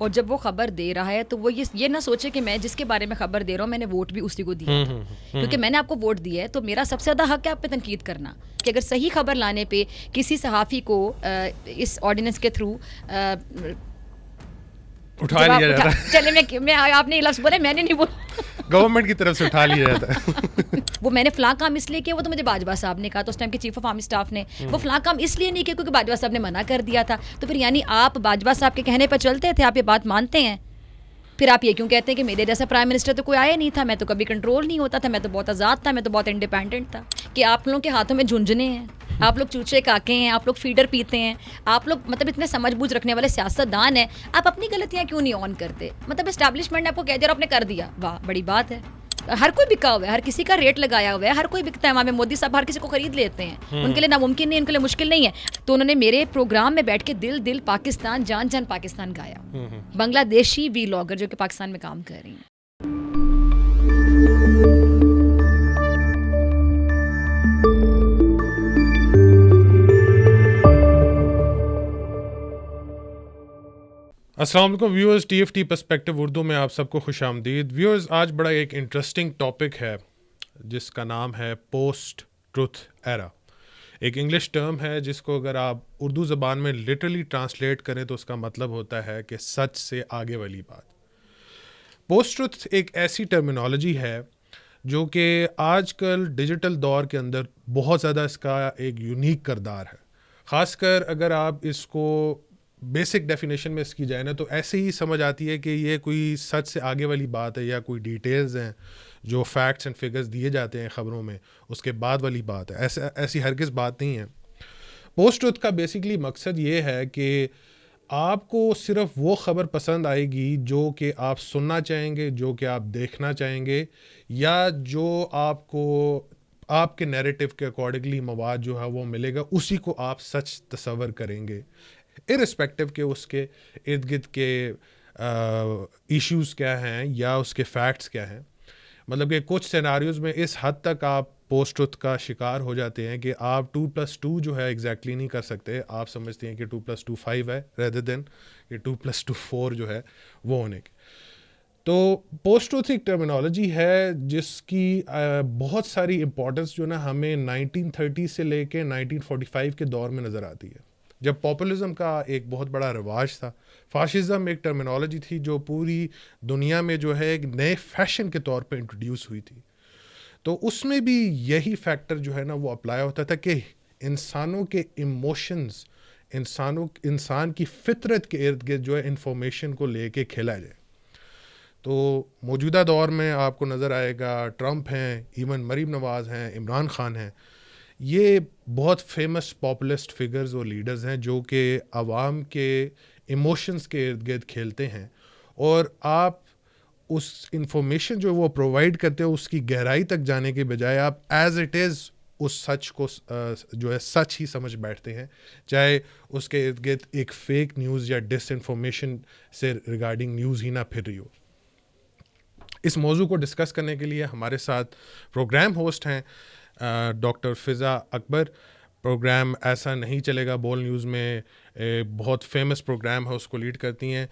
और जब वो खबर दे रहा है तो वो ये ना सोचे कि मैं जिसके बारे में खबर दे रहा हूँ मैंने वोट भी उसी को दिया था, क्योंकि मैंने आपको वोट दिया है तो मेरा सबसे ज़्यादा हक है आप पे तनकीद करना कि अगर सही खबर लाने पे किसी सहाफ़ी को इस ऑर्डिनेंस के थ्रू उठा लिया जाता है। चले मैं आपने ये लफ्ज़ बोले, मैंने नहीं बोला, गवर्नमेंट की तरफ से उठा लिया जाता है। वो मैंने फलां काम इसलिए किया, वो तो मुझे बाजवा साहब ने कहा, तो उस टाइम के चीफ ऑफ आर्मी स्टाफ ने, वो फलां काम इसलिए नहीं किया क्योंकि बाजवा साहब ने मना कर दिया था। तो फिर यानी आप बाजवा साहब के कहने पर चलते थे, आप ये बात मानते हैं, फिर आप ये क्यों कहते हैं कि मेरे जैसा प्राइम मिनिस्टर तो कोई आया नहीं था, मैं तो कभी कंट्रोल नहीं होता था, मैं तो बहुत आज़ाद था, मैं तो बहुत इंडिपेंडेंट था। कि आप लोगों के हाथों में झुंझुने हैं, आप लोग चूचे काके हैं, आप लोग फीडर पीते हैं, आप लोग मतलब इतने समझ बूझ रखने वाले सियासतदान हैं, आप अपनी गलतियाँ क्यों नहीं ऑन करते? मतलब एस्टैब्लिशमेंट ने आपको कह दिया और आपने कर दिया, वाह बड़ी बात है। हर कोई बिका हुआ है, हर किसी का रेट लगाया हुआ है, हर कोई बिकता है। वहाँ में मोदी साहब हर किसी को खरीद लेते हैं, उनके लिए नामुमकिन नहीं, उनके लिए मुश्किल नहीं है। तो उन्होंने मेरे प्रोग्राम में बैठ के दिल दिल पाकिस्तान, जान जान पाकिस्तान गाया। बांग्लादेशी व्लॉगर जो कि पाकिस्तान में काम कर रही हैं। अस्सलाम वालेकुम व्यूअर्स, TFT पर्सपेक्टिव उर्दू में आप सबको खुश आमदीद। व्यूअर्स, आज बड़ा एक इंटरेस्टिंग टॉपिक है जिसका नाम है पोस्ट ट्रुथ एरा। एक इंग्लिश टर्म है जिसको अगर आप उर्दू ज़बान में लिटरली ट्रांसलेट करें तो उसका मतलब होता है कि सच से आगे वाली बात। पोस्ट ट्रुथ एक ऐसी टर्मिनोलॉजी है जो कि आजकल डिजिटल दौर के अंदर बहुत ज़्यादा इसका एक यूनिक किरदार है। ख़ासकर अगर आप इसको बेसिक डेफिनेशन में इसकी जाए ना तो ऐसे ही समझ आती है कि ये कोई सच से आगे वाली बात है या कोई डिटेल्स हैं जो फैक्ट्स एंड फिगर्स दिए जाते हैं ख़बरों में, उसके बाद वाली बात है। ऐसी हरगिज़ बात नहीं है। पोस्ट ट्रुथ का बेसिकली मकसद ये है कि आपको सिर्फ वो ख़बर पसंद आएगी जो कि आप सुनना चाहेंगे, जो कि आप देखना चाहेंगे, या जो आपको आपके नैरेटिव के अकॉर्डिंगली मवाद जो है वो मिलेगा, उसी को आप सच तस्वर करेंगे, इर्रिस्पेक्टिव के उसके इर्द गिर्द के इश्यूज़ क्या हैं या उसके फैक्ट्स क्या हैं। मतलब कि कुछ सिनेरियोज़ में इस हद तक आप पोस्ट ट्रुथ का शिकार हो जाते हैं कि आप 2+2 जो है एग्जैक्टली नहीं कर सकते। आप समझते हैं कि 2+2 5 है रेदर देन कि 2+2 4 जो है वो होने के। तो पोस्ट ट्रुथ एक टर्मिनोलॉजी है जिसकी बहुत सारी इंपॉर्टेंस जो ना हमें 1930 से लेके 1945 के दौर में नज़र आती है, जब पॉपुलिज्म का एक बहुत बड़ा रिवाज था। फाशिज्म एक टर्मिनोलॉजी थी जो पूरी दुनिया में जो है एक नए फैशन के तौर पे इंट्रोड्यूस हुई थी। तो उसमें भी यही फैक्टर जो है ना वो अप्लाई होता था कि इंसानों के इमोशंस, इंसान की फितरत के इर्द गिर्द जो है इंफॉर्मेशन को लेके खेला जाए। तो मौजूदा दौर में आपको नज़र आएगा ट्रंप हैं, इवन मरीम नवाज़ हैं, इमरान खान हैं, ये बहुत फेमस पॉपुलिस्ट फिगर्स और लीडर्स हैं जो कि आवाम के इमोशंस के इर्द गिर्द खेलते हैं, और आप उस इंफॉर्मेशन जो वो प्रोवाइड करते हो उसकी गहराई तक जाने के बजाय आप एज इट इज़ उस सच को जो है सच ही समझ बैठते हैं, चाहे उसके इर्द गिर्द एक फेक न्यूज़ या डिसइंफॉर्मेशन से रिगार्डिंग न्यूज़ ही ना फिर रही हो। इस मौजू को डिस्कस करने के लिए हमारे साथ प्रोग्राम होस्ट हैं डॉक्टर फ़िज़ा अकबर। प्रोग्राम ऐसा नहीं चलेगा बोल न्यूज़ में बहुत फेमस प्रोग्राम है, उसको लीड करती हैं।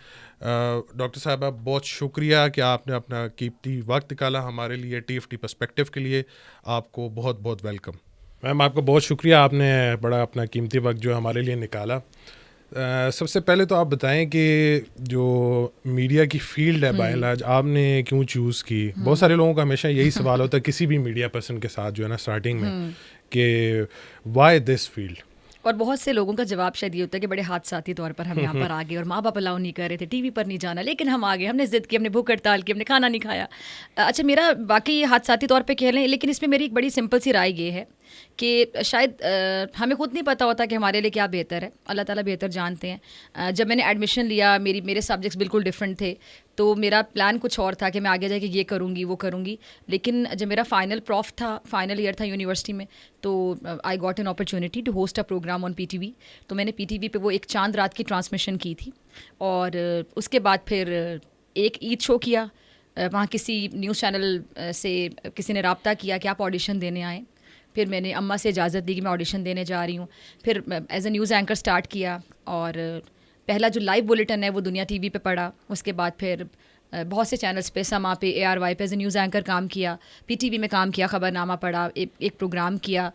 डॉक्टर साहब, आप बहुत शुक्रिया कि आपने अपना कीमती वक्त निकाला हमारे लिए, TFT पर्सपेक्टिव के लिए आपको बहुत बहुत वेलकम। मैम, आपका बहुत शुक्रिया, आपने बड़ा अपना कीमती वक्त जो हमारे लिए निकाला। सबसे पहले तो आप बताएं कि जो मीडिया की फील्ड है बाय एंड लार्ज आपने क्यों चूज़ की? बहुत सारे लोगों का हमेशा यही सवाल होता है किसी भी मीडिया पर्सन के साथ जो है ना स्टार्टिंग में, कि वाई दिस फील्ड। और बहुत से लोगों का जवाब शायद ये होता है कि बड़े हादसाती तौर पर हम यहाँ पर आ गए और माँ बाप अलाउ नहीं कर रहे थे, टीवी पर नहीं जाना, लेकिन हम आ गए, हमने ज़िद की, हमने भूख हड़ताल की, हमने खाना नहीं खाया। अच्छा, मेरा वाकई हादसाती तौर पे कह लें, लेकिन इसमें मेरी एक बड़ी सिंपल सी राय ये है कि शायद हमें खुद नहीं पता होता कि हमारे लिए क्या बेहतर है, अल्लाह ताला बेहतर जानते हैं। जब मैंने एडमिशन लिया, मेरे सब्जेक्ट्स बिल्कुल डिफरेंट थे, तो मेरा प्लान कुछ और था कि मैं आगे जाके ये करूँगी वो करूँगी। लेकिन जब मेरा फाइनल ईयर था यूनिवर्सिटी में, तो I got an opportunity to host a programme on PTV। तो मैंने PTV पे वो एक चांद रात की ट्रांसमिशन की थी, और उसके बाद फिर एक ईद शो किया। वहाँ किसी न्यूज़ चैनल से किसी ने रब्ता किया कि आप ऑडिशन देने आएँ। फिर मैंने अम्मा से इजाज़त दी कि मैं ऑडिशन देने जा रही हूँ। फिर as a news anchor start किया, और पहला जो लाइव बुलेटिन है वो दुनिया टीवी पे पड़ा, उसके बाद फिर बहुत से चैनल्स पे, समा पे, ARY पे एज ए न्यूज़ एंकर काम किया, PTV में काम किया, खबरनामा पढ़ा, एक प्रोग्राम किया।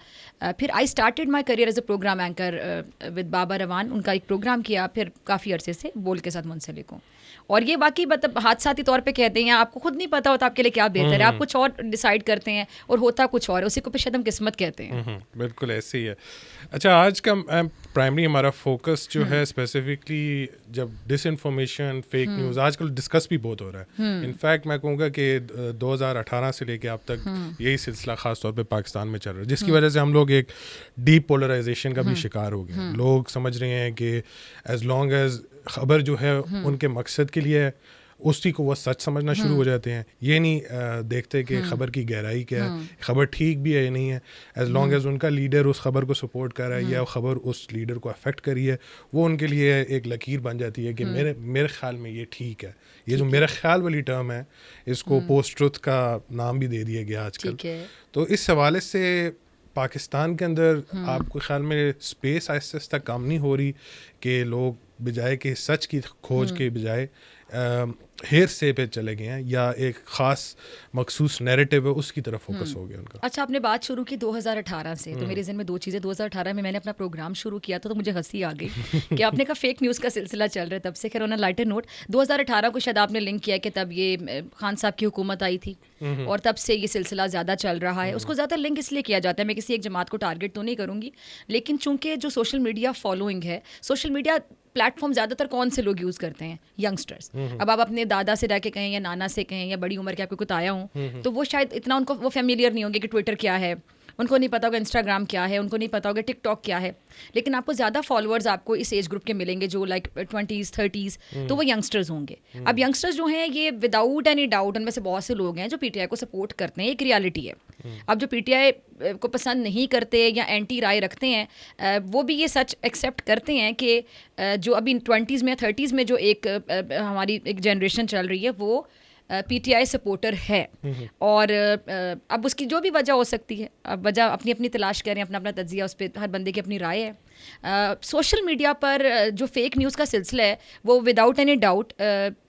फिर I started my career as a program anchor with Baba Rawan, उनका एक प्रोग्राम किया, फिर काफ़ी अरसे से बोल के साथ मुंसलिक हूँ। और ये वाकई मतलब हादसाती तौर पे कहते हैं, आपको खुद नहीं पता होता आपके लिए क्या बेहतर है, आप कुछ और डिसाइड करते हैं और होता कुछ और है, उसी को पे शायद हम किस्मत कहते हैं। बिल्कुल ऐसे ही है। अच्छा, आज का प्राइमरी हमारा फोकस जो है स्पेसिफिकली जब डिसइंफॉर्मेशन, फेक न्यूज़ आजकल डिस्कस भी बहुत हो रहा है। इनफैक्ट मैं कहूँगा कि 2018 से लेके अब तक यही सिलसिला ख़ास तौर पे पाकिस्तान में चल रहा है, जिसकी वजह से हम लोग एक डीप पोलराइजेशन का भी शिकार हो गए। लोग समझ रहे हैं कि एज लॉन्ग एज खबर जो है उनके मकसद के लिए है, उसी को वो सच समझना शुरू हो जाते हैं। ये नहीं देखते कि खबर की गहराई क्या है, खबर ठीक भी है या नहीं है। एज लॉन्ग एज उनका लीडर उस खबर को सपोर्ट कर रहा है या खबर उस लीडर को अफेक्ट करी है, वो उनके लिए एक लकीर बन जाती है कि मेरे ख्याल में ये ठीक है। ये जो मेरे ख्याल वाली टर्म है, इसको पोस्ट ट्रुथ का नाम भी दे दिया गया आजकल। तो इस हवाले से पाकिस्तान के अंदर आपको ख्याल में स्पेस आहिस्ता आहिस्ता कम नहीं हो रही कि लोग बजाय कि सच की खोज के बजाय हेर से पे चले गए हैं, या एक ख़ास मखसूस नैरेटिव है उसकी तरफ फोकस हो गया उनका? अच्छा, आपने बात शुरू की 2018 से, तो मेरे ज़हन में दो चीज़ें। 2018 में मैंने अपना प्रोग्राम शुरू किया था, तो मुझे हंसी आ गई कि आपने कहा फेक न्यूज़ का सिलसिला चल रहा है तब से। खैर, ऑन लाइटर नोट, 2018 को शायद आपने लिंक किया कि तब ये खान साहब की हुकूमत आई थी और तब से ये सिलसिला ज़्यादा चल रहा है। उसको ज़्यादा लिंक इसलिए किया जाता है, मैं किसी एक जमात को टारगेट तो नहीं करूँगी, लेकिन चूंकि जो सोशल मीडिया फॉलोइंग है, सोशल मीडिया प्लेटफॉर्म ज़्यादातर कौन से लोग यूज़ करते हैं? यंगस्टर्स। अब आप अपने दादा से रह के कहें या नाना से कहें या बड़ी उम्र के आपको कुछ आया हूँ, तो वो शायद इतना उनको वो फेमिलियर नहीं होंगे कि ट्विटर क्या है, उनको नहीं पता होगा इंस्टाग्राम क्या है, उनको नहीं पता होगा टिकटॉक क्या है। लेकिन आपको ज़्यादा फॉलोअर्स आपको इस एज ग्रुप के मिलेंगे जो लाइक 20s 30s, तो वो यंगस्टर्स होंगे। अब यंगस्टर्स जो हैं ये विदाउट एनी डाउट उनमें से बहुत से लोग हैं जो PTI को सपोर्ट करते हैं, एक रियलिटी है। अब जो PTI को पसंद नहीं करते या एंटी राय रखते हैं, वो भी ये सच एक्सेप्ट करते हैं कि जो अभी 20s में 30s में जो एक हमारी एक जनरेशन चल रही है वो PTI सपोर्टर है। और अब उसकी जो भी वजह हो सकती है, अब वजह अपनी अपनी तलाश करें, अपना अपना तज्जिया, उस पर हर बंदे की अपनी राय है। सोशल मीडिया पर जो फेक न्यूज़ का सिलसिला है वो विदाउट एनी डाउट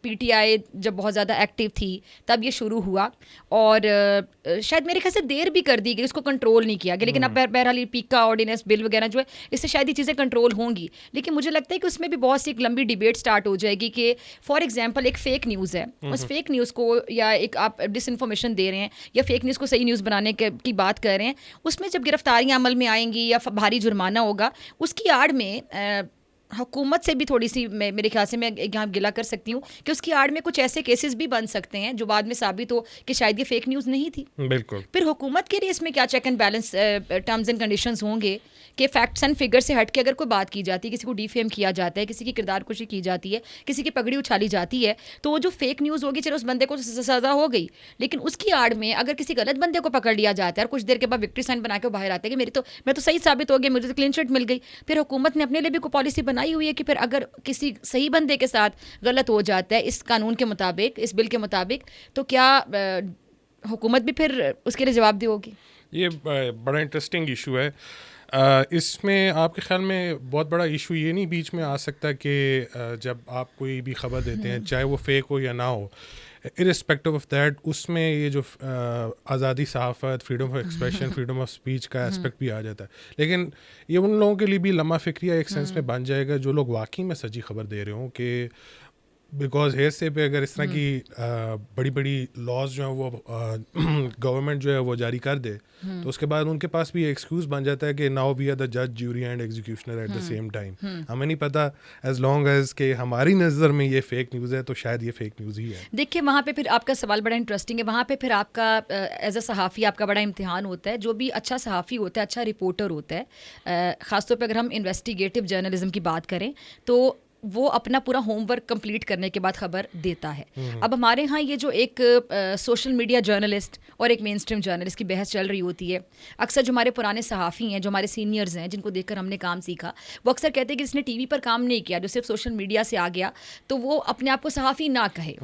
PTI जब बहुत ज़्यादा एक्टिव थी तब ये शुरू हुआ, और शायद मेरे ख्याल से देर भी कर दी गई, उसको कंट्रोल नहीं किया गया। लेकिन अब बहरहाल पीका ऑर्डिनेंस बिल वगैरह जो है, इससे शायद ये चीज़ें कंट्रोल होंगी। लेकिन मुझे लगता है कि उसमें भी बहुत सी एक लंबी डिबेट स्टार्ट हो जाएगी कि फॉर एग्जाम्पल एक फ़ेक न्यूज़ है, उस फेक न्यूज़ को या एक आप डिसइंफॉर्मेशन दे रहे हैं या फेक न्यूज़ को सही न्यूज़ बनाने की बात कर रहे हैं, उसमें जब गिरफ्तारियाँ अमल में आएंगी या भारी जुर्माना होगा, उसकी आड़ में हुकूमत से भी थोड़ी सी मेरे ख्याल से मैं यहाँ गिला कर सकती हूँ कि उसकी आड़ में कुछ ऐसे केसेस भी बन सकते हैं जो बाद में साबित हो कि शायद ये फेक न्यूज़ नहीं थी। बिल्कुल। फिर हुकूमत के लिए इसमें क्या check and balance terms and conditions होंगे कि फैक्ट्स एंड फिगर से हट के अगर कोई बात की जाती है, किसी को डिफेम किया जाता है, किसी की किरदार कुशी की जाती है, किसी की पगड़ी उछाली जाती है, तो वो जो फेक न्यूज़ होगी, चलो उस बंदे को सज़ा हो गई, लेकिन उसकी आड़ में अगर किसी गलत बंदे को पकड़ लिया जाता है और कुछ देर के बाद विक्ट्री साइन बना के बाहर आता है कि मैं तो सही साबित हो गया, मुझे तो क्लीन चिट मिल गई, फिर हुकूमत ने अपने लिए भी कोई पॉलिसी बनाई हुई है कि फिर अगर किसी सही बंदे के साथ गलत हो जाता है इस कानून के मुताबिक, इस बिल के मुताबिक, तो क्या हुकूमत भी फिर उसके लिए जवाब होगी? ये बड़ा इंटरेस्टिंग इशू है। इसमें आपके ख्याल में बहुत बड़ा इशू ये नहीं बीच में आ सकता कि जब आप कोई भी खबर देते हैं, चाहे वो फेक हो या ना हो, इरिस्पेक्टिव ऑफ दैट, उसमें ये जो आज़ादी सहाफ़त, freedom of expression, freedom of speech का एस्पेक्ट भी आ जाता है। लेकिन ये उन लोगों के लिए भी लम्हा फ़िक्रिया एक सेंस में बन जाएगा जो लोग वाकई में सच्ची खबर दे रहे हों कि बिकॉज हेयर से पे अगर इस तरह की बड़ी बड़ी लॉज जो हैं वो गवर्नमेंट जो है वो जारी कर दे, तो उसके बाद उनके पास भी एक्सक्यूज़ बन जाता है कि नाउ वी आर द जज, jury and executioner at the same time. हमें नहीं पता एज लॉन्ग एज के हमारी नज़र में ये फेक न्यूज़ है तो शायद ये फेक न्यूज़ ही है। देखिए, वहाँ पे फिर आपका सवाल बड़ा इंटरेस्टिंग है। वहाँ पे फिर आपका एज अ सहाफ़ी आपका बड़ा इम्तिहान होता है। जो भी अच्छा सहाफ़ी होता है, अच्छा रिपोर्टर होता है, ख़ासतौर पर अगर हम इन्वेस्टिगेटिव जर्नलिज्म की बात करें, तो वो अपना पूरा होमवर्क कंप्लीट करने के बाद खबर देता है। अब हमारे यहाँ ये जो एक सोशल मीडिया जर्नलिस्ट और एक मेन स्ट्रीम जर्नलिस्ट की बहस चल रही होती है, अक्सर जो हमारे पुराने सहाफ़ी हैं, जो हमारे सीनियर्स हैं, जिनको देखकर हमने काम सीखा, वो अक्सर कहते हैं कि जिसने टीवी पर काम नहीं किया, जो सिर्फ सोशल मीडिया से आ गया, तो वो अपने आप को सहाफ़ी ना कहे,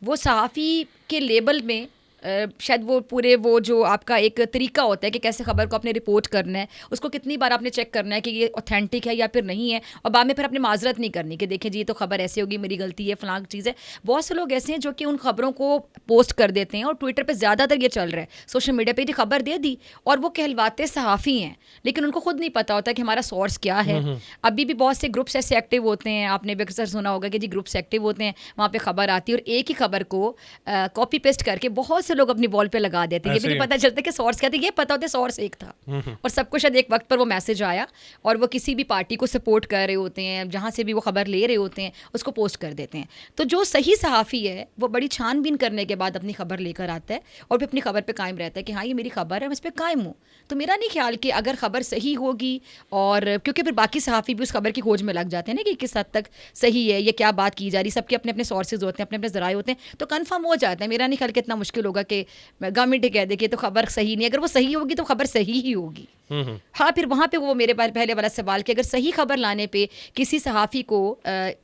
वो सहाफ़ी के लेबल में शायद वो पूरे वो जो आपका एक तरीका होता है कि कैसे खबर को आपने रिपोर्ट करना है, उसको कितनी बार आपने चेक करना है कि ये ऑथेंटिक है या फिर नहीं है, और बाद में फिर अपनी माजरत नहीं करनी कि देखें जी ये तो खबर ऐसी होगी, मेरी गलती है, फलां चीज़ है। बहुत से लोग ऐसे हैं जो कि उन खबरों को पोस्ट कर देते हैं, और ट्विटर पर ज़्यादातर ये चल रहा है, सोशल मीडिया पर खबर दे दी और वो कहलवाते सहाफ़ी हैं, लेकिन उनको खुद नहीं पता होता कि हमारा सोर्स क्या है। अभी भी बहुत से ग्रुप्स ऐसे एक्टिव होते हैं, आपने भी अक्सर सुना होगा कि जी ग्रुप्स एक्टिव होते हैं, वहाँ पे खबर आती है और एक ही खबर को कॉपी पेस्ट करके बहुत से लोग अपनी वॉल पे लगा देते हैं। ये भी नहीं पता चलता कि सोर्स क्या था, ये पता होता है सोर्स एक था, और सबको शायद एक वक्त पर वो मैसेज आया और वो किसी भी पार्टी को सपोर्ट कर रहे होते हैं, जहाँ से भी वो खबर ले रहे होते हैं उसको पोस्ट कर देते हैं। तो जो सही सहाफ़ी है वो बड़ी छानबीन करने के बाद अपनी खबर लेकर आता है और फिर अपनी खबर पर कायम रहता है कि हाँ ये मेरी खबर है, मैं इस पर कायम हूँ। तो मेरा नहीं ख्याल कि अगर खबर सही होगी, और क्योंकि फिर बाकी सहाफ़ी भी उस खबर की खोज में लग जाते हैं ना कि किस हद तक सही है, ये क्या बात की जा रही, सबके अपने अपने सोर्सेज होते हैं, अपने अपने ज़राए होते हैं, तो कंफर्म हो जाता है। मेरा नहीं ख्याल कि इतना मुश्किल होगा कि गवर्नमेंट ही कह दे कि तो खबर सही नहीं, अगर वो सही होगी तो खबर सही ही होगी। हाँ, फिर वहाँ पे वो मेरे पहले वाला सवाल कि अगर सही खबर लाने पे किसी सहाफ़ी को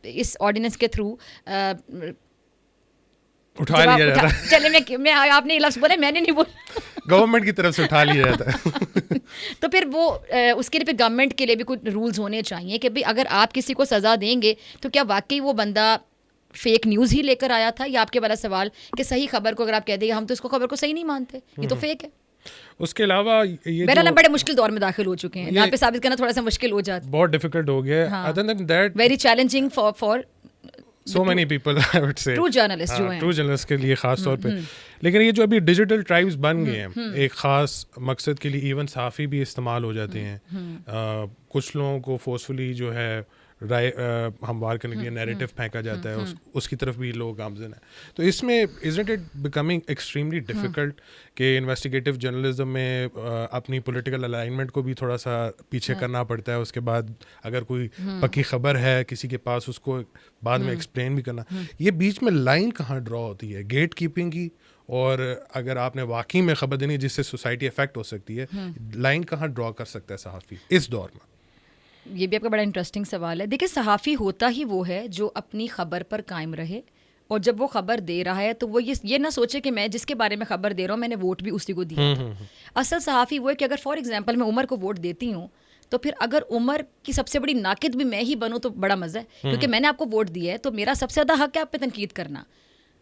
इस ऑर्डिनेंस के थ्रू उठा लिया जाता है। चले मैं आपने ये लफ्ज़ बोला, मैंने नहीं बोला, गवर्नमेंट की तरफ से उठा लिया जाता है। तो फिर वो उसके लिए फिर गवर्नमेंट के लिए भी कुछ रूल्स होने चाहिए कि भाई अगर आप किसी को सज़ा देंगे तो क्या वाकई वो बंदा फेक न्यूज़ ही लेकर आया था, या आपके वाला सवाल कि सही खबर को अगर आप कह देंगे हम तो इसको खबर को सही नहीं मानते, ये तो फेक है। उसके अलावा ये मेरा ना बड़े मुश्किल दौर में दाखिल हो चुके हैं, यहाँ पे साबित करना थोड़ा सा मुश्किल हो जाता है, बहुत डिफिकल्ट हो गया है। Other than that very challenging for so many people I would say, true journalist जो हैं, ट्रू जर्नलिस्ट के लिए खास तौर पे। लेकिन ये जो अभी डिजिटल ट्राइब्स बन गए हैं एक ख़ास मकसद के लिए, इवन सहाफ़ी भी इस्तेमाल हो जाते हैं। कुछ लोगों को फोर्सफुली जो है राय हमवार करने के लिए नैरेटिव फेंका जाता है, उसकी तरफ भी लोग गामज़न हैं। तो इसमें isn't it becoming extremely difficult कि इन्वेस्टिगेटिव जर्नलिज्म में अपनी पॉलिटिकल अलाइनमेंट को भी थोड़ा सा पीछे करना पड़ता है। उसके बाद अगर कोई पक्की खबर है किसी के पास, उसको बाद में एक्सप्लेन भी करना। ये बीच में लाइन कहाँ ड्रॉ होती है गेट कीपिंग की, और अगर आपने वाकई में खबर देनी जिससे सोसाइटी इफेक्ट हो सकती है, लाइन कहाँ ड्रॉ कर सकता है सहाफ़ी इस दौर में? ये भी आपका बड़ा इंटरेस्टिंग सवाल है। देखिए, सहाफ़ी होता ही वो है जो अपनी खबर पर कायम रहे, और जब वो खबर दे रहा है तो वो ये ना सोचे कि मैं जिसके बारे में खबर दे रहा हूँ मैंने वोट भी उसी को दिया था। असल सहाफ़ी वो है कि अगर फॉर एग्जांपल मैं उमर को वोट देती हूँ, तो फिर अगर उमर की सबसे बड़ी नाकिद भी मैं ही बनूँ तो बड़ा मज़ा है, क्योंकि मैंने आपको वोट दिया है, तो मेरा सबसे ज़्यादा हक है आप पे तनकीद करना।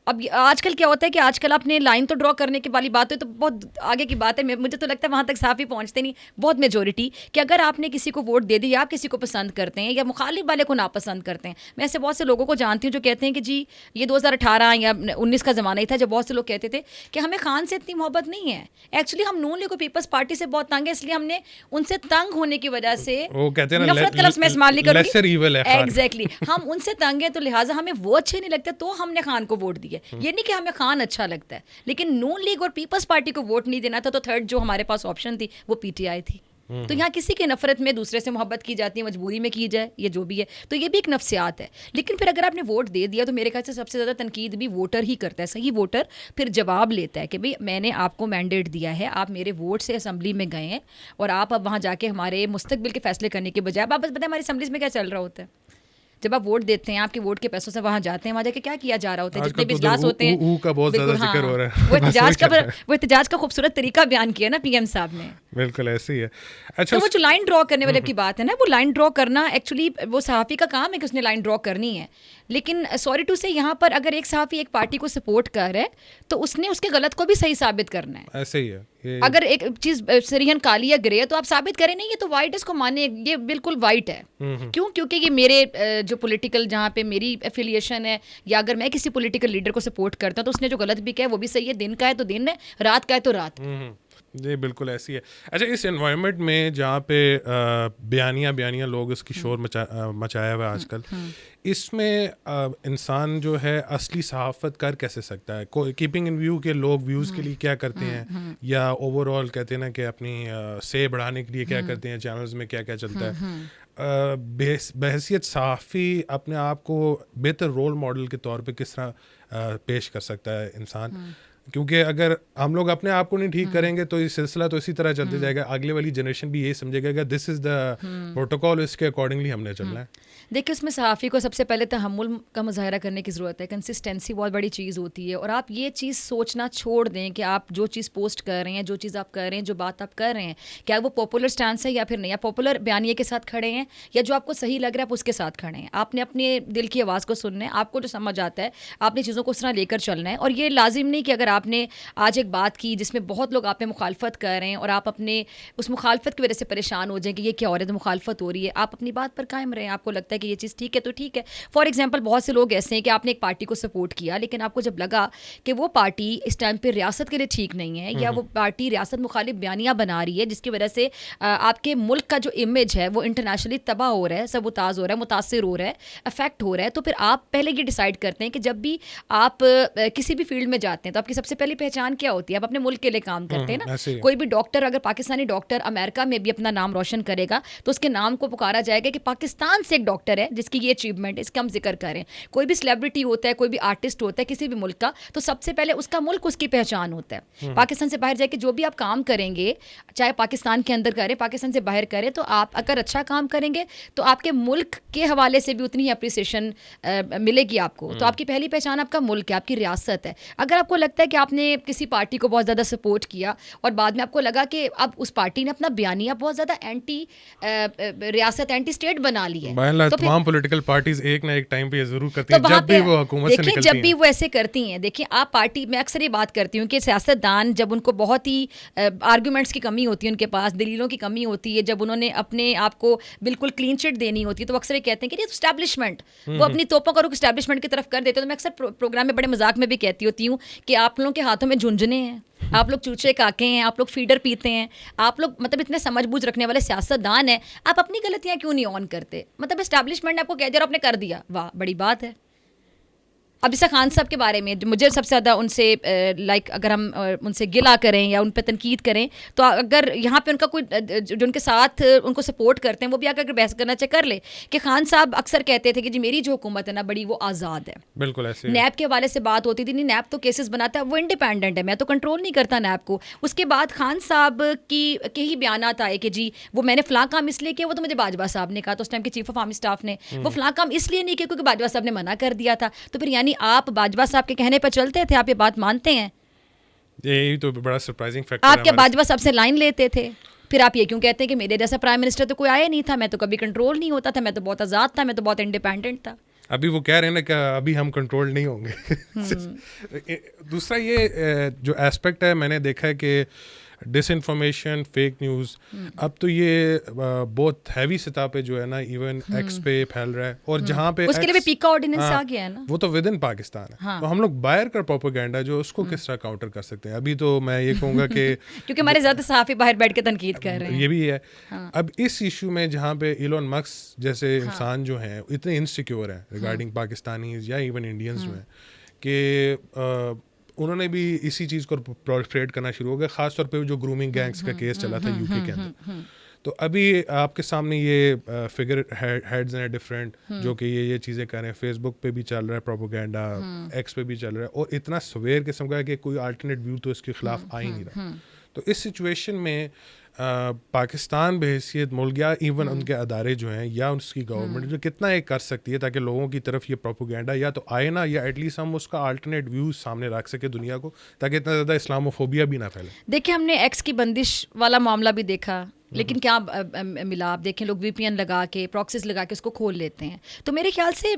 अब आजकल क्या होता है कि आजकल आपने लाइन तो ड्रॉ करने की वाली बात है तो बहुत आगे की बात है, मुझे तो लगता है वहाँ तक सहाफ़ी पहुँचते नहीं, बहुत मेजोरिटी, कि अगर आपने किसी को वोट दे दी या आप किसी को पसंद करते हैं या मुखालिफ वाले को नापसंद करते हैं। मैं ऐसे बहुत से लोगों को जानती हूँ जो कहते हैं कि जी ये 2018 या 19 का ज़माना ही था जब बहुत से लोग कहते थे कि हमें खान से इतनी मोहब्बत नहीं है, एक्चुअली हम नून लीग को पीपल्स पार्टी से बहुत तंग है, इसलिए हमने उनसे तंग होने की वजह से नफरत का लफ्ज़ मैं इस्तेमाल नहीं करूँगी, एग्जैक्टली हम उनसे तंग है तो लिहाजा हमें वो अच्छे नहीं लगते तो हमने खान को वोट दिया। ये नहीं कि हमें खान अच्छा लगता है, लेकिन नून लीग और पीपल्स पार्टी को वोट नहीं देना था, तो थर्ड जो हमारे पास ऑप्शन थी वो पीटीआई थी। तो यहाँ किसी की नफरत में दूसरे से मोहब्बत की जाती है, मजबूरी में की जाए, ये जो भी है, तो ये भी एक नफ्सियात है। लेकिन फिर अगर आपने वोट दे दिया तो मेरे ख्याल से सबसे ज़्यादा तनकीद भी वोटर ही करता है। सही वोटर फिर जवाब लेता है कि भाई मैंने आपको मैंडेट दिया है, आप मेरे वोट से असम्बली में गए हैं और आप अब वहाँ जाके हमारे मुस्तकबिल के फैसले करने के बजाय, आप बस बताएं हमारी असम्बलीज़ में क्या चल रहा होता है। जब आप वोट देते हैं, आपके वोट के पैसों से वहाँ जाते हैं, वहाँ जाके क्या किया जा रहा होता है, जितने भी इजलास होते हैं का बहुत ज़्यादा जिक्र हो रहा है। वो एहतजाज का खूबसूरत तरीका बयान किया ना पीएम साहब ने, बिल्कुल ऐसे ही है। अच्छा, तो वो जो लाइन ड्रॉ करने वाले की बात है ना, वो लाइन ड्रॉ करना एक्चुअली वो सहाफ़ी का काम है कि उसने लाइन ड्रॉ करनी है। लेकिन सॉरी टू से यहाँ पर अगर एक सहाफ़ी एक पार्टी को सपोर्ट कर रहा है तो उसने उसके गलत को भी सही साबित करना है। ऐसे ही है, अगर एक चीज़ सरीहन काली या ग्रे है तो आप साबित करें नहीं ये तो वाइट है, इसको माने ये बिल्कुल वाइट है। क्यों? क्योंकि ये मेरे जो पॉलिटिकल जहाँ पे मेरी एफिलिएशन है, या अगर मैं किसी पॉलिटिकल लीडर को सपोर्ट करता हूँ तो उसने जो गलत भी किया है वो भी सही है, दिन का है तो दिन है, रात का है तो रात। ये बिल्कुल ऐसी है। अच्छा, इस एनवायरनमेंट में जहाँ पे बयानियाँ लोग इसकी शोर मचाया हुआ है आजकल, इसमें इंसान जो है असली सहाफ़त कर कैसे सकता है? कीपिंग इन व्यू के लोग व्यूज़ के लिए क्या करते हैं, या ओवरऑल कहते हैं ना कि अपनी से बढ़ाने के लिए क्या करते हैं, चैनल्स में क्या क्या चलता है, बहैसियत सहाफ़ी अपने आप को बेहतर रोल मॉडल के तौर पे किस तरह पेश कर सकता है इंसान? क्योंकि अगर हम लोग अपने आप को नहीं ठीक करेंगे तो ये सिलसिला तो इसी तरह चलते जाएगा, अगले वाली जनरेशन भी यही समझेगा कि दिस इज़ द प्रोटोकॉल, इसके अकॉर्डिंगली हमने चलना है। देखिए उसमें सहाफ़ी को सबसे पहले तहम्मुल का मुज़ाहरा करने की ज़रूरत है। कंसिस्टेंसी बहुत बड़ी चीज़ होती है, और आप ये चीज़ सोचना छोड़ दें कि आप जो चीज़ पोस्ट कर रहे हैं, जो चीज़ आप कर रहे हैं, जो बात आप कर रहे हैं, क्या वो पॉपुलर स्टैंस है या फिर नहीं। आप पॉपुलर बयानिए के साथ खड़े हैं या जो आपको सही लग रहा है आप उसके साथ खड़े हैं। आपने अपने दिल की आवाज़ को सुनना है, आपको जो समझ आता है आपने चीज़ों को उस तरह लेकर चलना है। और ये लाजिम नहीं कि अगर आपने आज एक बात की जिसमें बहुत लोग आप पे मुखालफत कर रहे हैं और आप अपने उस मुखालफत की वजह से परेशान हो जाएं कि ये क्या हो रहा है, तो मुखालफत हो रही है, आप अपनी बात पर कायम रहें। आपको लगता है कि ये चीज़ ठीक है तो ठीक है। फॉर एग्जाम्पल बहुत से लोग ऐसे हैं कि आपने एक पार्टी को सपोर्ट किया, लेकिन आपको जब लगा कि वो पार्टी इस टाइम पर रियासत के लिए ठीक नहीं है, या वो पार्टी रियासत मुखालिफ बयानियाँ बना रही है जिसकी वजह से आपके मुल्क का जो इमेज है वो इंटरनेशनली तबाह हो रहा है, सबुताज हो रहा है, मुतासिर हो रहा है, अफेक्ट हो रहा है, तो फिर आप पहले ये डिसाइड करते हैं कि जब भी आप किसी भी फील्ड में जाते हैं तो आपकी सबसे पहली पहचान क्या होती है। आप अपने मुल्क के लिए काम करते हैं ना। कोई भी डॉक्टर, अगर पाकिस्तानी डॉक्टर अमेरिका में भी अपना नाम रोशन करेगा तो उसके नाम को पुकारा जाएगा कि पाकिस्तान से एक डॉक्टर है जिसकी ये अचीवमेंट, इसका हम जिक्र करें। कोई भी सेलिब्रिटी होता है, कोई भी आर्टिस्ट होता है किसी भी मुल्क का, तो सबसे पहले उसका मुल्क उसकी पहचान होता है। पाकिस्तान से बाहर जाके जो भी आप काम करेंगे, चाहे पाकिस्तान के अंदर करें, पाकिस्तान से बाहर करें, तो आप अगर अच्छा काम करेंगे तो आपके मुल्क के हवाले से भी उतनी ही अप्रिसिएशन मिलेगी आपको। तो आपकी पहली पहचान आपका मुल्क है, आपकी रियासत है। अगर आपको लगता है कि आपने किसी पार्टी को बहुत ज़्यादा सपोर्ट किया और बाद में आपको लगा कि अब उस पार्टी ने अपना बयानिया बहुत ज़्यादा एंटी रियासत, एंटी स्टेट बना ली है, तो तमाम पॉलिटिकल पार्टीज एक ना एक टाइम पे ये जरूर करती हैं, जब भी वो हुकूमत से निकलती हैं। जब भी वो ऐसे करती हैं, देखिए आप पार्टी, मैं अक्सर ये बात करती हूँ कि सियासतदान जब उनको बहुत ही आर्गूमेंट्स की कमी होती है, उनके पास दलीलों की कमी होती है, जब उन्होंने अपने आप को बिल्कुल क्लीन चिट देनी होती है, तो अक्सर ये कहते हैं कि ये तो स्टैब्लिशमेंट, वो अपनी तोपों का रुख स्टैब्लिशमेंट की तरफ कर देते हैं। तो मैं अक्सर प्रोग्राम में बड़े मजाक में भी कहती होती हूँ कि आप लोगों के हाथों में झुंझुने हैं, आप लोग चूचे काके हैं, आप लोग फीडर पीते हैं, आप लोग मतलब इतने समझबूझ रखने वाले सियासतदान हैं, आप अपनी गलतियां क्यों नहीं ऑन करते। मतलब एस्टैब्लिशमेंट ने आपको कह दिया और आपने कर दिया, वाह बड़ी बात है। अब इसा खान साहब के बारे में मुझे सबसे ज़्यादा उनसे लाइक अगर हम उनसे गिला करें या उन पर तनकीद करें, तो अगर यहाँ पे उनका कोई जो उनके साथ उनको सपोर्ट करते हैं वो भी अगर बहस करना चाहे कर ले कि खान साहब अक्सर कहते थे कि जी मेरी जो हुकूमत है ना बड़ी वो आज़ाद है। बिल्कुल ऐसे नैब के हवाले से बात होती थी, नहीं नैब तो केसेस बनाता है, वो इंडिपेंडेंट है, मैं तो कंट्रोल नहीं करता नैब को। उसके बाद खान साहब के ही बयानात आए कि जी वो मैंने फ़लाँ काम इसलिए किया, वो तो मुझे बाजवा साहब ने कहा, तो उस टाइम के चीफ ऑफ आर्मी स्टाफ ने, वो फ़लाँ काम इसलिए नहीं किया क्योंकि बाजवा साहब ने मना कर दिया था। तो फिर यानी आप बाजवा साहब के कहने पर चलते थे, आप ये बात मानते हैं? यही तो बड़ा सरप्राइजिंग फैक्टर आप क्या बाजवा साहब से लाइन लेते थे? फिर आप ये क्यों कहते हैं कि मेरे जैसा प्राइम मिनिस्टर तो कोई आया नहीं था, मैं तो कभी कंट्रोल नहीं होता था, मैं तो बहुत आज़ाद था, मैं तो बहुत इंडिपेंडेंट था। अभी वो कह रहे हैं ना कि अभी हम कंट्रोल नहीं होंगे। दूसरा ये जो एस्पेक्ट है, मैंने देखा है कि डिसइंफॉर्मेशन, फेक न्यूज़, अब तो ये बहुत हैवी सतह पे जो है ना इवन एक्स पे फैल रहा है, और जहाँ पे उसके लिए भी पीका ऑर्डिनेंस आ गया है ना, वो तो विद इन पाकिस्तान है। हाँ। तो हम लोग बाहर का प्रोपेगेंडा जो उसको किस तरह काउंटर कर सकते हैं? अभी तो मैं ये कहूँगा कि क्योंकि हमारे ज़्यादा सहाफ़ी बाहर बैठ के तनकीद कर रहे हैं, ये भी है। अब इस इशू में जहाँ पे इलोन मस्क जैसे इंसान जो हैं इतने इनसिक्योर हैं रिगार्डिंग पाकिस्तानीज या इवन इंडियंस जो हैं कि उन्होंने भी इसी चीज़ को प्रोलिफरेट करना शुरू हो गया, ख़ासतौर पे जो ग्रूमिंग गैंग्स का केस चला था यूके के अंदर। तो अभी आपके सामने ये फिगर हेड्स हैं डिफरेंट जो कि ये चीज़ें कर रहे हैं, फेसबुक पे भी चल रहा है प्रोपोगेंडा, एक्स पे भी चल रहा है, और इतना सवेर किस्म का है कि कोई अल्टरनेट व्यू तो इसके खिलाफ आ ही नहीं रहा। तो इस सिचुएशन में पाकिस्तान बहैसियत मुल्क या इवन उनके अदारे जो हैं या उसकी गवर्नमेंट जो कितना ये कर सकती है ताकि लोगों की तरफ ये प्रोपोगेंडा या तो आए ना, या एटलीस्ट हम उसका अल्टरनेट व्यू सामने रख सके दुनिया को, ताकि इतना ज़्यादा इस्लामोफोबिया भी ना फैले। देखिए हमने एक्स की बंदिश वाला मामला भी देखा, लेकिन क्या मिला, आप देखें लोग VPN लगा के, प्रॉक्सीज लगा के उसको खोल लेते हैं। तो मेरे ख्याल से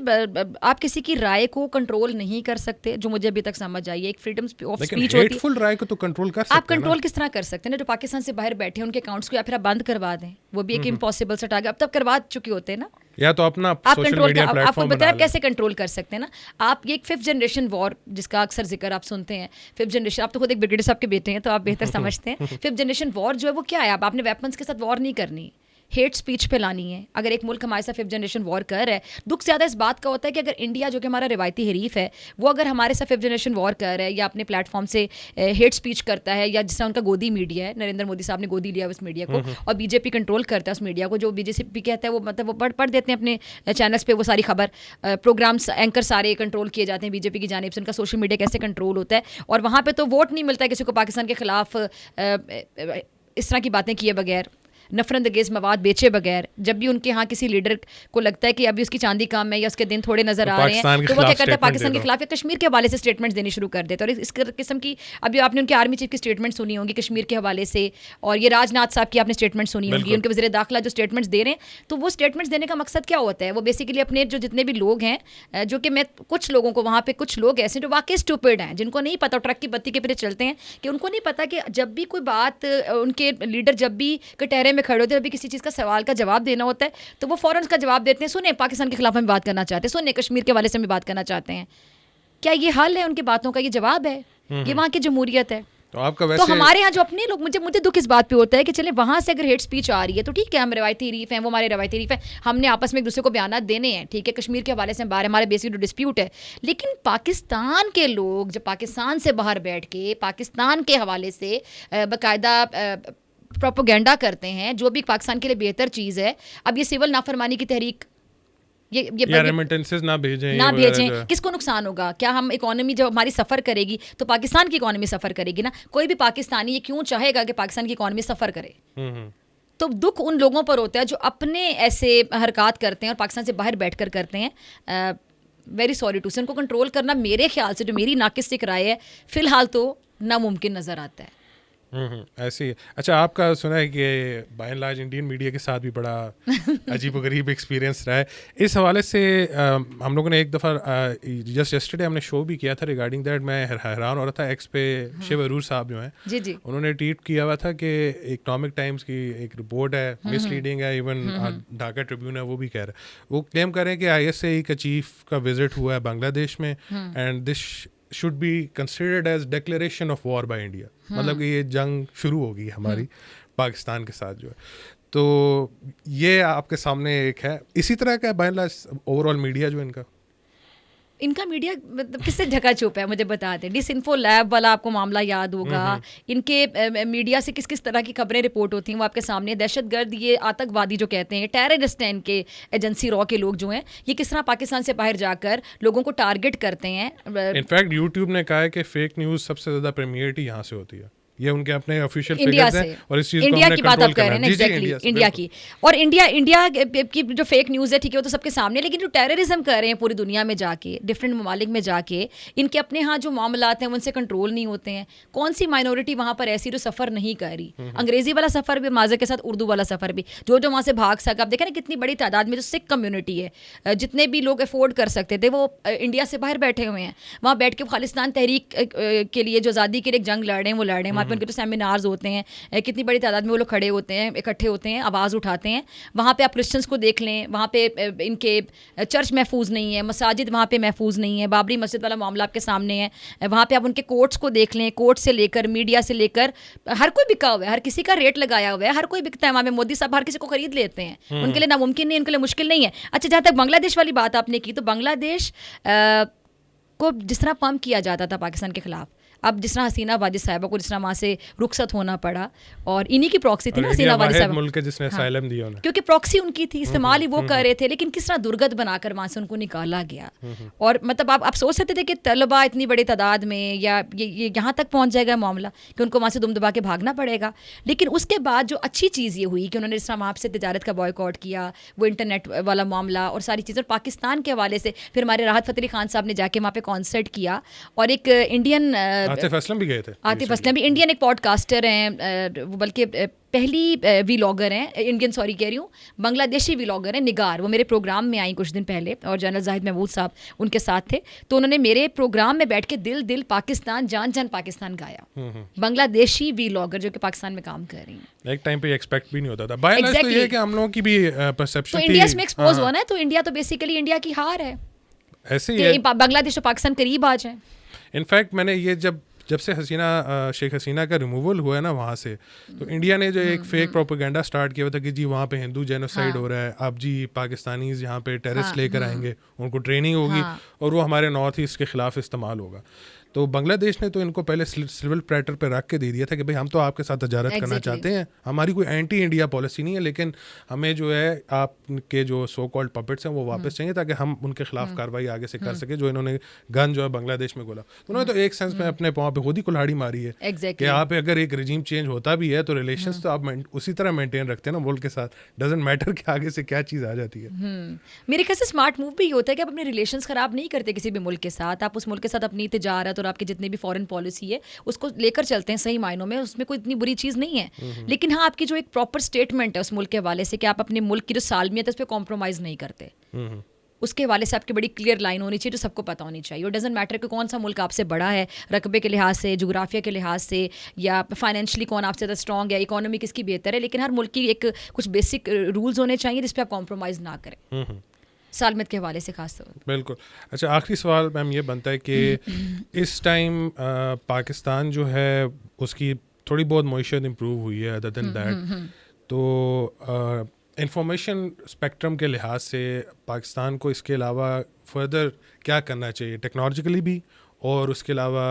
आप किसी की राय को कंट्रोल नहीं कर सकते, जो मुझे अभी तक समझ आई है। एक फ्रीडम ऑफ स्पीच होती है, राय को तो कंट्रोल कर सकते हैं। आप कंट्रोल किस तरह कर सकते हैं ना, जो पाकिस्तान से बाहर बैठे हैं उनके अकाउंट्स को या फिर आप बंद करवा दें, वो भी एक इम्पॉसिबल सा टारगेट, अब तक करवा चुके होते हैं ना, या तो अपना आप सोशल कंट्रोल मीडिया आपको प्लेटफॉर्म बताया आप कैसे कंट्रोल कर सकते हैं ना। आप ये एक 5th जनरेशन वॉर जिसका अक्सर जिक्र आप सुनते हैं, 5th जनरेशन, आप तो खुद एक ब्रिगेडियर साहब के बेटे हैं तो आप बेहतर समझते हैं। 5th जनरेशन वॉर जो है वो क्या है, आपने वेपन्स के साथ वॉर नहीं करनी, हेट स्पीच फैलानी है, अगर एक मुल्क हमारे साथ 5th जनरेशन वॉर कर रहा है, दुख ज़्यादा इस बात का होता है कि अगर इंडिया जो कि हमारा रिवायती हरीफ है वो अगर हमारे साथ 5th जनरेशन वॉर कर रहा है या अपने प्लेटफॉर्म से हेट स्पीच करता है, या जिससे उनका गोदी मीडिया है, नरेंद्र मोदी साहब ने गोदी लिया उस मीडिया को और बीजेपी कंट्रोल करता है उस मीडिया को, जो बीजेपी कहता है वो मतलब वो पढ़ देते हैं अपने चैनल्स पे वो सारी खबर, प्रोग्राम्स एंकर सारे कंट्रोल किए जाते हैं बीजेपी की जानिब से, उनका सोशल मीडिया कैसे कंट्रोल होता है, और वहाँ पे तो वोट नहीं मिलता है किसी को पाकिस्तान के खिलाफ इस तरह की बातें किए बगैर, नफरत अंगेज मवाद बेचे बगैर। जब भी उनके यहाँ किसी लीडर को लगता है कि अभी उसकी चांदी कम है या उसके दिन थोड़े नजर आ रहे हैं, तो वो क्या करता है पाकिस्तान के खिलाफ या कश्मीर के हवाले से स्टेटमेंट्स देने शुरू कर देते हैं। और इस किस्म की अभी आपने उनके आर्मी चीफ की स्टेटमेंट सुनी होंगी कश्मीर के हवाले से, और ये राजनाथ साहब की आपने स्टेटमेंट सुनी होंगी, उनके वज़ीर दाखिला जो स्टेटमेंट्स दे रहे हैं, तो वो स्टेटमेंट्स देने का मकसद क्या होता है? वो बेसिकली अपने जो जितने भी लोग हैं, जो कि मैं कुछ लोगों को वहाँ पे कुछ लोग ऐसे जो वाकई स्टूपिड हैं, जिनको नहीं पता, ट्रक की बत्ती के पीछे चलते हैं, कि उनको नहीं पता कि जब भी कोई बात उनके लीडर जब भी कटहरे में खड़े होते हैं, जब भी किसी चीज़ का सवाल का जवाब देना होता है, तो वो फौरन उसका जवाब देते हैं, सुने पाकिस्तान के खिलाफ हम बात करना चाहते हैं, सुने कश्मीर के हवाले से हम बात करना चाहते हैं। क्या ये हल है उनकी बातों का? ये जवाब है? ये वहाँ की जमहूरियत है? तो आपका वैसे तो हमारे यहाँ जो अपने लोग, मुझे दुख इस बात पे होता है कि चले वहाँ से अगर हेट स्पीच आ रही है तो ठीक है, हम रवायती हरीफ हैं, वो हमारे रवायती हरीफ हैं, हमने आपस में एक दूसरे को बयान देने हैं, ठीक है, कश्मीर के हवाले से बाहर हमारे बेसिक डिस्प्यूट है, लेकिन पाकिस्तान के लोग जब पाकिस्तान से बाहर बैठ के पाकिस्तान के हवाले से बाकायदा प्रोपोगेंडा करते हैं जो भी पाकिस्तान के लिए बेहतर चीज़ है। अब ये सिविल नाफरमानी की तहरीक, ये रेमिटेंसेस ना भेजें, किसको नुकसान होगा? क्या हम इकोनॉमी जब हमारी सफ़र करेगी तो पाकिस्तान की इकोनॉमी सफ़र करेगी ना? कोई भी पाकिस्तानी ये क्यों चाहेगा कि पाकिस्तान की इकोनॉमी सफ़र करे? तो दुख उन लोगों पर होता है जो अपने ऐसे हरकत करते हैं और पाकिस्तान से बाहर बैठ कर करते हैं। वेरी सॉरी टू से, उनको कंट्रोल करना मेरे ख्याल से, जो मेरी नाकिस राय है, फ़िलहाल तो नामुमकिन नज़र आता है। ऐसे ही। अच्छा, आपका सुना है कि by and large Indian media के साथ भी बड़ा अजीबोगरीब एक्सपीरियंस रहा है। इस हवाले से हम लोगों ने एक दफ़ा जस्ट यस्टरडे हमने शो भी किया था रिगार्डिंग दैट। मैं हैरान हो रहा था, एक्स पे शिव अरूर साहब जो हैं, जी जी, उन्होंने ट्वीट किया हुआ था कि इकनॉमिक टाइम्स की एक रिपोर्ट है, मिसलीडिंग है, इवन ढाका ट्रिब्यून है वो भी कह रहा है, वो क्लेम कर रहे हैं कि ISA का चीफ का विजिट हुआ है बांग्लादेश में and this should be considered as declaration of war by India। मतलब कि ये जंग शुरू होगी हमारी पाकिस्तान के साथ जो है। तो ये आपके सामने एक है। इसी तरह का by and large overall media जो इनका मीडिया मतलब किससे ढका छुपा है मुझे बता दें। डिसइंफो लैब वाला आपको मामला याद होगा, इनके मीडिया से किस किस तरह की खबरें रिपोर्ट होती हैं वो आपके सामने। दहशतगर्द, ये आतंकवादी जो कहते हैं, टेररिस्ट हैं, इनके एजेंसी रॉ के लोग जो हैं, ये किस तरह पाकिस्तान से बाहर जाकर लोगों को टारगेट करते हैं। इनफैक्ट यूट्यूब ने कहा है कि फेक न्यूज़ सबसे ज़्यादा प्रीमियरिटी यहाँ से होती है। ये उनके अपने ऑफिशियल इंडिया से, और इस चीज इंडिया की बात आप कह रहे हैं एग्जैक्टली, इंडिया की। और इंडिया की जो फेक न्यूज़ है, ठीक है, वो तो सबके सामने, लेकिन जो टेररिज्म कर रहे हैं पूरी दुनिया में जाके, डिफरेंट ममालिक में जाके, इनके अपने यहाँ जो मामलात हैं उनसे कंट्रोल नहीं होते हैं। कौन सी माइनॉरिटी वहाँ पर ऐसी जो सफ़र नहीं कर रही? अंग्रेजी वाला सफ़र भी माज़े के साथ, उर्दू वाला सफ़र भी, जो वहाँ से भाग सका। आप देखें ना कितनी बड़ी तादाद में जो सिख कम्युनिटी है, जितने भी लोग अफोर्ड कर सकते थे वो इंडिया से बाहर बैठे हुए हैं। वहाँ बैठ के खालिस्तान तहरीक के लिए जो आज़ादी के लिए जंग लड़ रहे हैं वो लड़ रहे हैं। वहाँ पर उनके तो सेमिनार्स होते हैं, कितनी बड़ी तादाद में वो लोग खड़े होते हैं, इकट्ठे होते हैं, आवाज़ उठाते हैं। वहाँ पे आप क्रिश्चियंस को देख लें, वहाँ पे इनके चर्च महफूज नहीं है, मसाजिद वहाँ पे महफूज नहीं है, बाबरी मस्जिद वाला मामला आपके सामने है। वहाँ पे आप उनके कोर्ट्स को देख लें, कोर्ट से लेकर मीडिया से लेकर हर कोई बिका हुआ है, हर किसी का रेट लगाया हुआ है, हर कोई बिकता है। वहाँ पे मोदी साहब हर किसी को खरीद लेते हैं, उनके लिए नामुमकिन नहीं, उनके लिए मुश्किल नहीं है। अच्छा, जहाँ तक बांग्लादेश वाली बात आपने की, तो बांग्लादेश को जिस तरह पंप किया जाता था पाकिस्तान के खिलाफ, अब जिस तरह हसीना वाजिद साहिबा को जिस तरह वहाँ से रुखसत होना पड़ा, और इन्हीं की प्रॉक्सी थी ना हसीना वाजिद साहिबा, मुल्क जिसने असाइलम दिया उन्हें, क्योंकि प्रॉक्सी उनकी थी, इस्तेमाल ही वो कर रहे थे, लेकिन किस तरह दुर्गत बनाकर वहाँ से उनको निकाला गया। और मतलब आप सोच सकते थे कि तलबा इतनी बड़ी तादाद में या ये यहाँ तक पहुँच जाएगा मामला कि उनको वहाँ से दुम दबा के भागना पड़ेगा। लेकिन उसके बाद जो अच्छी चीज़ ये हुई कि उन्होंने जिस तरह वहाँ से तजारत का बॉयकॉट किया, वो इंटरनेट वाला मामला और सारी चीज़ें, पाकिस्तान के हवाले से फिर हमारे राहत फ़तेह अली खान साहब ने जाके वहाँ पे कॉन्सर्ट किया, और एक इंडियन आतिफ असलम भी गए थे। आतिफ असलम भी इंडियन एक पॉडकास्टर हैं, वो बल्कि पहली व्लॉगर हैं, इंडियन सॉरी कह रही हूँ, बांग्लादेशी व्लॉगर हैं, निगार। वो मेरे प्रोग्राम में आई कुछ दिन पहले, और जनरल जाहिद महमूद साहब उनके साथ थे। तो उन्होंने मेरे प्रोग्राम में बैठ के दिल दिल पाकिस्तान, जान जान पाकिस्तान गाया। बांग्लादेशी व्लॉगर जो कि पाकिस्तान में काम कर रही हैं। एक टाइम पे एक्सपेक्ट भी नहीं होता था। बाय एंड लार्ज तो ये कि हम लोगों की भी परसेप्शन तो इंडिया में एक्सपोज हुआ ना, तो इंडिया तो बेसिकली इंडिया की हार है। ऐसे ही बांग्लादेश और पाकिस्तान करीब आ जाए। इनफैक्ट मैंने ये जब जब से शेख हसीना का रिमूवल हुआ है ना वहाँ से, तो इंडिया ने जो एक फेक प्रोपेगेंडा स्टार्ट किया था कि जी वहाँ पे हिंदू जेनोसाइड हो रहा है, अब जी पाकिस्तानीज यहाँ पे टेररिस्ट लेकर आएंगे, उनको ट्रेनिंग होगी और वो हमारे नॉर्थ ईस्ट के खिलाफ इस्तेमाल होगा। तो बांग्लादेश ने तो इनको पहले सिविल प्लेटर पे रख के दे दिया था कि भाई हम तो आपके साथ तजारत करना चाहते हैं, हमारी कोई एंटी इंडिया पॉलिसी नहीं है, लेकिन हमें जो है आपके जो सो कॉल्ड पपेट्स हैं वो वापस चाहिए ताकि हम उनके खिलाफ कार्रवाई आगे से कर सके, जो इन्होंने गन जो है बांग्लादेश में गोला। तो उन्होंने तो एक सेंस में अपने पाँव पे खुद ही कुल्हाड़ी मारी है कि आप अगर एक रिजीम चेंज होता भी है तो रिलेशंस तो आप उसी तरह मेंटेन रखते हैं ना मुल्क के साथ, डजंट मैटर कि आगे से क्या चीज़ आ जाती है। मेरे ख्याल से स्मार्ट मूव भी ये होता है कि आप अपने रिलेशंस खराब नहीं करते किसी भी मुल्क के साथ, आप उस मुल्क के साथ अपनी तिजारत और आपकी जितनी भी फॉरेन पॉलिसी है उसको लेकर चलते हैं सही मायनों में, उसमें कोई इतनी बुरी चीज़ नहीं है। लेकिन हाँ, आपकी जो एक प्रॉपर स्टेटमेंट है उस मुल्क के हवाले से कि आप अपने मुल्क की जो सालमियत है उस पर कॉम्प्रोमाइज़ नहीं करते, उसके हवाले से आपकी बड़ी क्लियर लाइन होनी चाहिए जो सबको पता होनी चाहिए। और डजेंट मैटर कि कौन सा मुल्क आपसे बड़ा है रकबे के लिहाज से, जोग्राफिया के लिहाज से, या फाइनेंशियली कौन आपसे ज़्यादा स्ट्रॉन्ग है, इकोनॉमी किसकी बेहतर है, लेकिन हर मुल्क की एक कुछ बेसिक रूल्स होने चाहिए जिस पर आप कॉम्प्रोमाइज़ ना करें सालमियत के हवाले से खास तौर पर। बिल्कुल। अच्छा, आखिरी सवाल मैम ये बनता है कि इस टाइम पाकिस्तान जो है उसकी थोड़ी बहुत मईशत इम्प्रूव हुई है, अदर देन दैट तो इंफॉर्मेशन स्पेक्ट्रम के लिहाज से पाकिस्तान को इसके अलावा फर्दर क्या करना चाहिए टेक्नोलॉजिकली भी, और उसके अलावा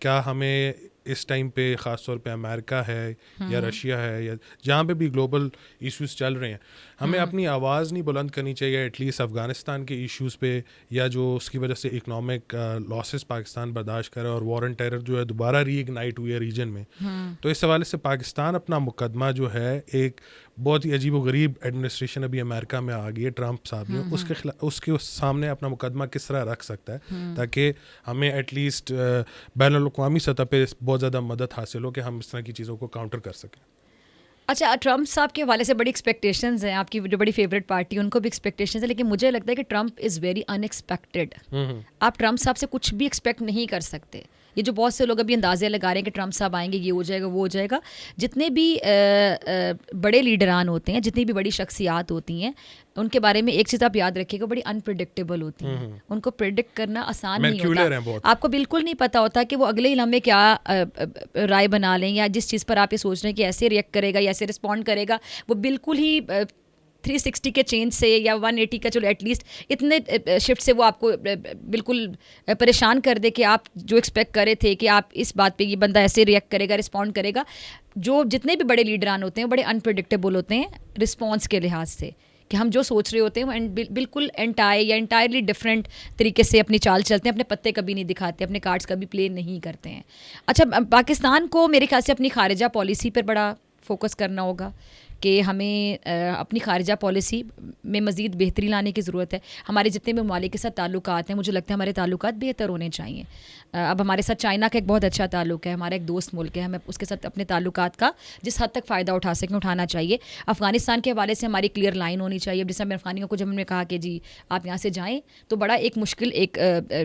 क्या हमें इस टाइम पे ख़ास तौर पे अमेरिका है या रशिया है या जहाँ पे भी ग्लोबल इश्यूज चल रहे हैं, हमें अपनी आवाज़ नहीं बुलंद करनी चाहिए एटलीस्ट अफ़गानिस्तान के इश्यूज़ पे, या जो उसकी वजह से इकनॉमिक लॉसेस पाकिस्तान बर्दाश्त करे और वॉर एंड टेरर जो है दोबारा रीइग्नाइट हुई है रीजन में। तो इस हवाले से पाकिस्तान अपना मुकदमा जो है एक बहुत ही अजीब व गरीब एडमिनिस्ट्रेशन अभी अमेरिका में आ गई है ट्रंप साहब ने, उसके सामने अपना मुकदमा किस तरह रख सकता है ताकि हमें एटलीस्ट बैनुल-अक़वामी सतह पे बहुत ज़्यादा मदद हासिल हो कि हम इस तरह की चीज़ों को काउंटर कर सकें। अच्छा, ट्रंप साहब के हवाले से बड़ी एक्सपेक्टेशंस हैं, आपकी जो बड़ी फेवरेट पार्टी उनको भी एक्सपेक्टेशंस है, लेकिन मुझे लगता है कि ट्रंप इज़ वेरी अनएक्सपेक्टेड। आप ट्रंप साहब से कुछ भी एक्सपेक्ट नहीं कर सकते। ये जो बहुत से लोग अभी अंदाजे लगा रहे हैं कि ट्रंप साहब आएंगे, ये हो जाएगा, वो हो जाएगा, जितने भी बड़े लीडरान होते हैं, जितनी भी बड़ी शख्सियात होती हैं, उनके बारे में एक चीज़ आप याद रखिएगा, बड़ी अनप्रिडिक्टेबल होती हैं। उनको प्रिडिक्ट करना आसान नहीं होता। आपको बिल्कुल नहीं पता होता कि वो अगले ही लम्हे क्या राय बना लें, या जिस चीज़ पर आप ये सोच रहे हैं कि ऐसे रिएक्ट करेगा या ऐसे रिस्पॉन्ड करेगा, वो बिल्कुल ही 360 के चेंज से या 180 का, चलो एटलीस्ट इतने शिफ्ट से वो आपको बिल्कुल परेशान कर दे कि आप जो एक्सपेक्ट कर रहे थे कि आप इस बात पे ये बंदा ऐसे रिएक्ट करेगा, रिस्पॉन्ड करेगा। जो जितने भी बड़े लीडरान होते हैं बड़े अनप्रिडिक्टेबल होते हैं रिस्पॉन्स के लिहाज से, कि हम जो सोच रहे होते हैं वो बिल्कुल एंटायरली डिफरेंट तरीके से अपनी चाल चलते हैं, अपने पत्ते कभी नहीं दिखाते, अपने कार्ड्स कभी प्ले नहीं करते हैं। अच्छा, पाकिस्तान को मेरे ख्याल से अपनी खारिजा पॉलिसी पर बड़ा फोकस करना होगा कि हमें अपनी खारिजा पॉलिसी में मज़ीद बेहतरी लाने की ज़रूरत है। हमारे जितने भी ममालिक के साथ ताल्लुकात हैं, मुझे लगता है हमारे ताल्लुकात बेहतर होने चाहिए। अब हमारे साथ चाइना का एक बहुत अच्छा ताल्लुक है, हमारा एक दोस्त मुल्क है, हमें उसके साथ अपने ताल्लुकात का जिस हद तक फ़ायदा उठा सकें उठाना चाहिए। अफ़गानिस्तान के हवाले से हमारी क्लियर लाइन होनी चाहिए। जैसे हमें अफ़गानियों को जब हमने कहा कि जी आप यहाँ से जाएँ, तो बड़ा एक मुश्किल एक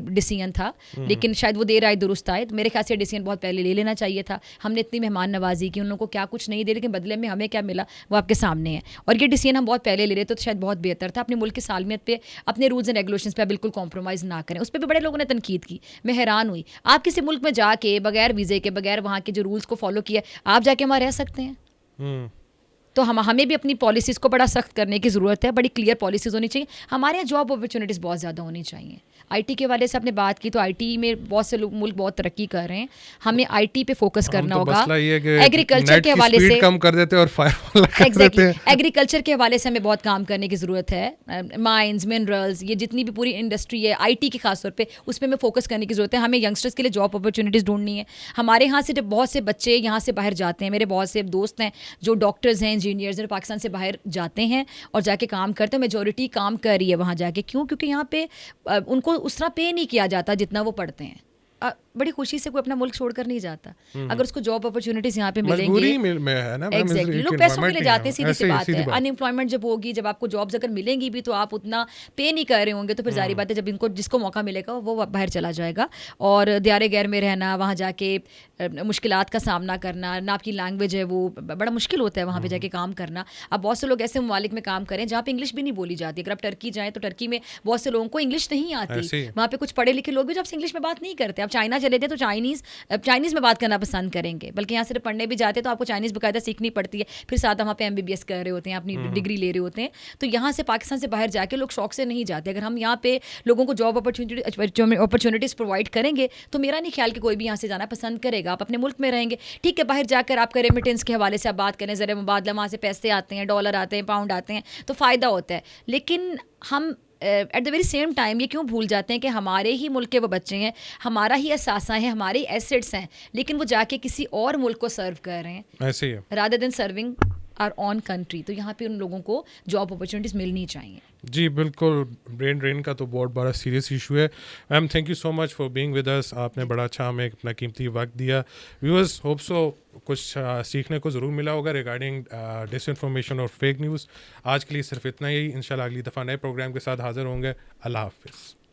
डिसीजन था, लेकिन शायद वो देर आए दुरुस्त आए। मेरे ख्याल से डिसीजन बहुत पहले ले लेना चाहिए था। हमने इतनी मेहमान नवाजी की, उन लोगों को क्या कुछ नहीं दे, लेकिन बदले में हमें क्या मिला वो आपके सामने है। और ये डिसीजन हम बहुत पहले ले रहे थे तो शायद बहुत बेहतर था। अपने मुल्क की सालमियत पे, अपने रूल्स एंड रेगुलेशंस पे बिल्कुल कॉम्प्रोमाइज़ ना करें। उस पर भी बड़े लोगों ने तनकीद की। मैं हैरान हुई, आप किसी मुल्क में जाके बगैर वीज़े के, बगैर वहाँ के जो रूल्स को फॉलो किया, आप जाके वहाँ रह सकते हैं? तो हमें भी अपनी पॉलिसीज़ को बड़ा सख्त करने की ज़रूरत है। बड़ी क्लियर पॉलिसीज़ होनी चाहिए। हमारे यहाँ जॉब अपॉर्चुनिटीज़ बहुत ज़्यादा होनी चाहिए। आईटी के वाले से आपने बात की, तो आईटी में बहुत से मुल्क बहुत तरक्की कर रहे हैं। हमें आईटी पे फोकस करना होगा। एग्रीकल्चर के हवाले से कम कर देते और एग्जैक्टली एग्रीकल्चर के हवाले से हमें बहुत काम करने की ज़रूरत है। माइंस, मिनरल्स, ये जितनी भी पूरी इंडस्ट्री है आईटी की खास तौर पे, उस पर हमें फोकस करने की ज़रूरत है। हमें यंगस्टर्स के लिए जॉब अपॉर्चुनिटीज़ ढूंढनी है। हमारे यहाँ से जब बहुत से बच्चे यहाँ से बाहर जाते हैं, मेरे बहुत से दोस्त हैं जो डॉक्टर्स हैं, इंजीनियर्स हैं, पाकिस्तान से बाहर जाते हैं और जाके काम करते हैं। मेजॉरिटी काम कर रही है वहाँ जाके। क्यों? क्योंकि यहाँ पे उनको उस तरह पे नहीं किया जाता जितना वो पढ़ते हैं। बड़ी खुशी से कोई अपना मुल्क छोड़कर नहीं जाता। अगर उसको जॉब अपॉर्चुनिटीज यहाँ पे मिलेंगी, एग्जैक्टली, लोग पैसों के लिए जाते हैं, सीधी सी बात है। अनएम्प्लॉयमेंट जब होगी, जब आपको जॉब्स अगर मिलेंगी भी तो आप उतना पे नहीं कर रहे होंगे, तो फिर जारी बात है जब जिसको मौका मिलेगा वो बाहर चला जाएगा। और दियारे गैर में रहना, वहाँ जाके मुश्किलात का सामना करना, ना आपकी लैंग्वेज है वो बड़ा मुश्किल होता है वहाँ पे जाके काम करना। अब बहुत से लोग ऐसे ममालिक में काम करें जहाँ पे इंग्लिश भी नहीं बोली जाती। अगर आप टर्की जाएँ तो टर्की में बहुत से लोगों को इंग्लिश नहीं आती। वहाँ पे कुछ पढ़े लिखे लोग भी जो आपसे इंग्लिश में बात नहीं करते। आप चाइना चले थे तो चाइनीज़ में बात करना पसंद करेंगे, बल्कि यहाँ सिर्फ पढ़ने भी जाते हैं तो आपको चाइनीज़ बाकायदा सीखनी पड़ती है, फिर साथ वहाँ पे MBBS कर रहे होते हैं, अपनी डिग्री ले रहे होते हैं। तो यहाँ से पाकिस्तान से बाहर जाके लोग शौक से नहीं जाते। अगर हम यहाँ पे लोगों को जॉब अपॉर्चुनिटीज़ प्रोवाइड करेंगे तो मेरा नहीं ख्याल कि कोई भी यहाँ से जाना पसंद करेगा। आप अपने मुल्क में रहेंगे, ठीक है, बाहर जाकर आपका रेमिटेंस के हवाले से आप बात करें, ज़र मुबादला, वहाँ से पैसे आते हैं, डॉलर आते हैं, पाउंड आते हैं, तो फ़ायदा होता है। लेकिन हम at the very same time ये क्यों भूल जाते हैं कि हमारे ही मुल्क के वो बच्चे हैं, हमारा ही असासा है, हमारे ही एसेट्स हैं, लेकिन वो जाके किसी और मुल्क को सर्व कर रहे हैं ऐसे ही है। Rather than serving our own country. तो यहाँ पे उन लोगों को जॉब अपॉर्चुनिटीज़ मिलनी चाहिए। जी बिल्कुल, ब्रेन ड्रेन का तो बहुत बड़ा सीरियस इशू है। Ma'am thank you so much for being with us, आपने बड़ा अच्छा हमें अपना कीमती वक्त दिया। व्यूअर्स होप सो कुछ सीखने को ज़रूर मिला होगा रिगार्डिंग डिसइंफॉर्मेशन और फेक न्यूज़। आज के लिए सिर्फ इतना ही, इंशाल्लाह अगली दफ़ा नए प्रोग्राम के साथ हाज़िर होंगे। अल्लाह हाफिज़।